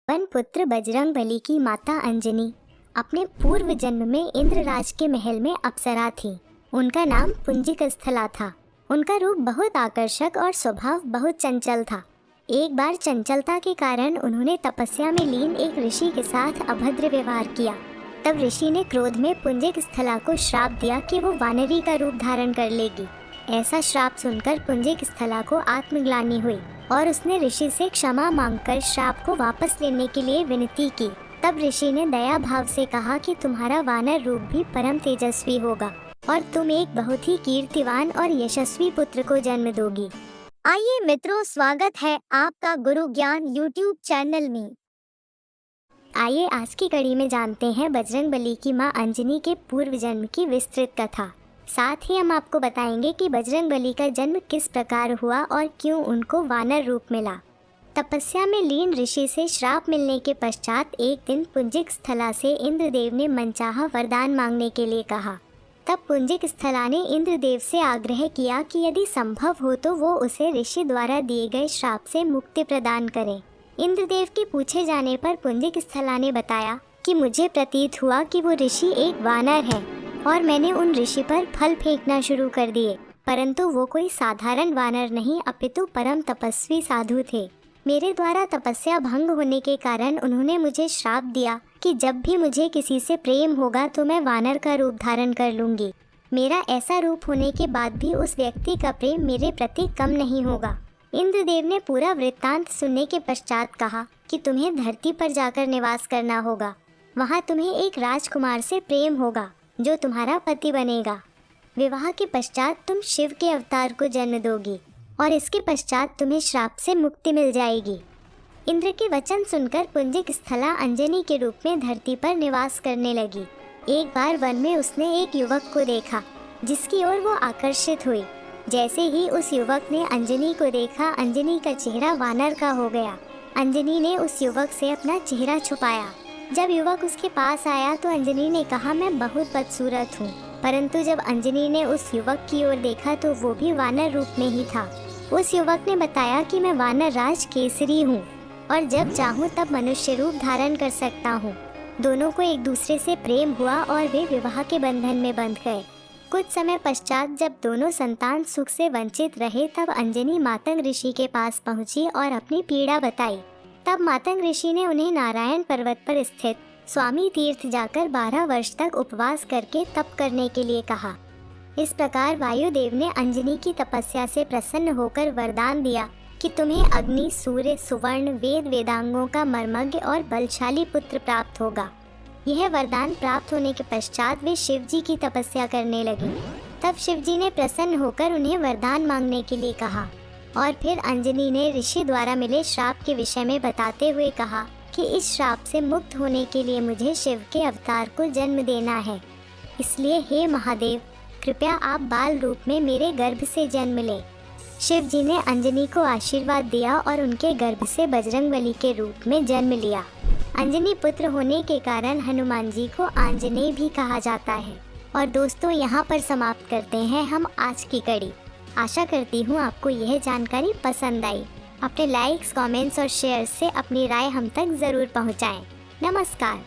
One पुत्र बजरंगबली की माता अंजनी अपने पूर्व जन्म में इंद्रराज के महल में अप्सरा थी। उनका नाम पुंजिकस्थला था। उनका रूप बहुत आकर्षक और स्वभाव बहुत चंचल था। एक बार चंचलता के कारण उन्होंने तपस्या में लीन एक ऋषि के साथ अभद्र व्यवहार किया। तब ऋषि ने क्रोध में पुंजिकस्थला को श्राप दिया कि वो वानरी का रूप धारण कर लेगी। ऐसा श्राप सुनकर पुंजिकस्थला को आत्मग्लानि हुई और उसने ऋषि से क्षमा मांगकर श्राप को वापस लेने के लिए विनती की। तब ऋषि ने दया भाव से कहा कि तुम्हारा वानर रूप भी परम तेजस्वी होगा और तुम एक बहुत ही कीर्तिवान और यशस्वी पुत्र को जन्म दोगी। आइए मित्रों, स्वागत है आपका गुरु ज्ञान यूट्यूब चैनल में। आइए आज की कड़ी में जानते हैं बजरंगबली की मां अंजनी के पूर्व जन्म की विस्तृत कथा। साथ ही हम आपको बताएंगे कि बजरंगबली का जन्म किस प्रकार हुआ और क्यों उनको वानर रूप मिला। तपस्या में लीन ऋषि से श्राप मिलने के पश्चात एक दिन पुंजिकस्थला से इंद्रदेव ने मनचाहा वरदान मांगने के लिए कहा। तब पुंजिकस्थला ने इंद्रदेव से आग्रह किया कि यदि संभव हो तो वो उसे ऋषि द्वारा दिए गए श्राप से मुक्ति प्रदान करें। इंद्रदेव के पूछे जाने पर पुंजिकस्थला ने बताया कि मुझे प्रतीत हुआ कि वो ऋषि एक वानर है और मैंने उन ऋषि पर फल फेंकना शुरू कर दिए, परंतु वो कोई साधारण वानर नहीं अपितु परम तपस्वी साधु थे। मेरे द्वारा तपस्या भंग होने के कारण उन्होंने मुझे श्राप दिया कि जब भी मुझे किसी से प्रेम होगा तो मैं वानर का रूप धारण कर लूंगी। मेरा ऐसा रूप होने के बाद भी उस व्यक्ति का प्रेम मेरे प्रति कम नहीं होगा। इंद्रदेव ने पूरा वृत्तांत सुनने के पश्चात कहा कि तुम्हें धरती पर जाकर निवास करना होगा। वहाँ तुम्हें एक राजकुमार से प्रेम होगा जो तुम्हारा पति बनेगा। विवाह के पश्चात तुम शिव के अवतार को जन्म दोगी और इसके पश्चात तुम्हें श्राप से मुक्ति मिल जाएगी। इंद्र के वचन सुनकर पुंजिकस्थला अंजनी के रूप में धरती पर निवास करने लगी। एक बार वन में उसने एक युवक को देखा जिसकी ओर वो आकर्षित हुई। जैसे ही उस युवक ने अंजनी को देखा, अंजनी का चेहरा वानर का हो गया। अंजनी ने उस युवक से अपना चेहरा छुपाया। जब युवक उसके पास आया तो अंजनी ने कहा, मैं बहुत बदसूरत हूँ। परंतु जब अंजनी ने उस युवक की ओर देखा तो वो भी वानर रूप में ही था। उस युवक ने बताया कि मैं वानर राज केसरी हूँ और जब चाहूँ तब मनुष्य रूप धारण कर सकता हूँ। दोनों को एक दूसरे से प्रेम हुआ और वे विवाह के बंधन में बंध गए। कुछ समय पश्चात जब दोनों संतान सुख से वंचित रहे तब अंजनी मातंग ऋषि के पास पहुंची और अपनी पीड़ा बताई। तब मातंग ऋषि ने उन्हें नारायण पर्वत पर स्थित स्वामी तीर्थ जाकर 12 वर्ष तक उपवास करके तप करने के लिए कहा। इस प्रकार वायुदेव ने अंजनी की तपस्या से प्रसन्न होकर वरदान दिया कि तुम्हें अग्नि, सूर्य, सुवर्ण, वेद वेदांगों का मर्मज्ञ और बलशाली पुत्र प्राप्त होगा। यह वरदान प्राप्त होने के पश्चात वे शिव जी की तपस्या करने लगे। तब शिव जी ने प्रसन्न होकर उन्हें वरदान मांगने के लिए कहा और फिर अंजनी ने ऋषि द्वारा मिले श्राप के विषय में बताते हुए कहा कि इस श्राप से मुक्त होने के लिए मुझे शिव के अवतार को जन्म देना है। इसलिए हे महादेव, कृपया आप बाल रूप में मेरे गर्भ से जन्म लें। शिव जी ने अंजनी को आशीर्वाद दिया और उनके गर्भ से बजरंगबली के रूप में जन्म लिया। अंजनी पुत्र होने के कारण हनुमान जी को आंजनेय भी कहा जाता है। और दोस्तों, यहाँ पर समाप्त करते हैं हम आज की कड़ी। आशा करती हूँ आपको यह जानकारी पसंद आई। अपने लाइक्स, कमेंट्स और शेयर से अपनी राय हम तक ज़रूर पहुँचाएं। नमस्कार।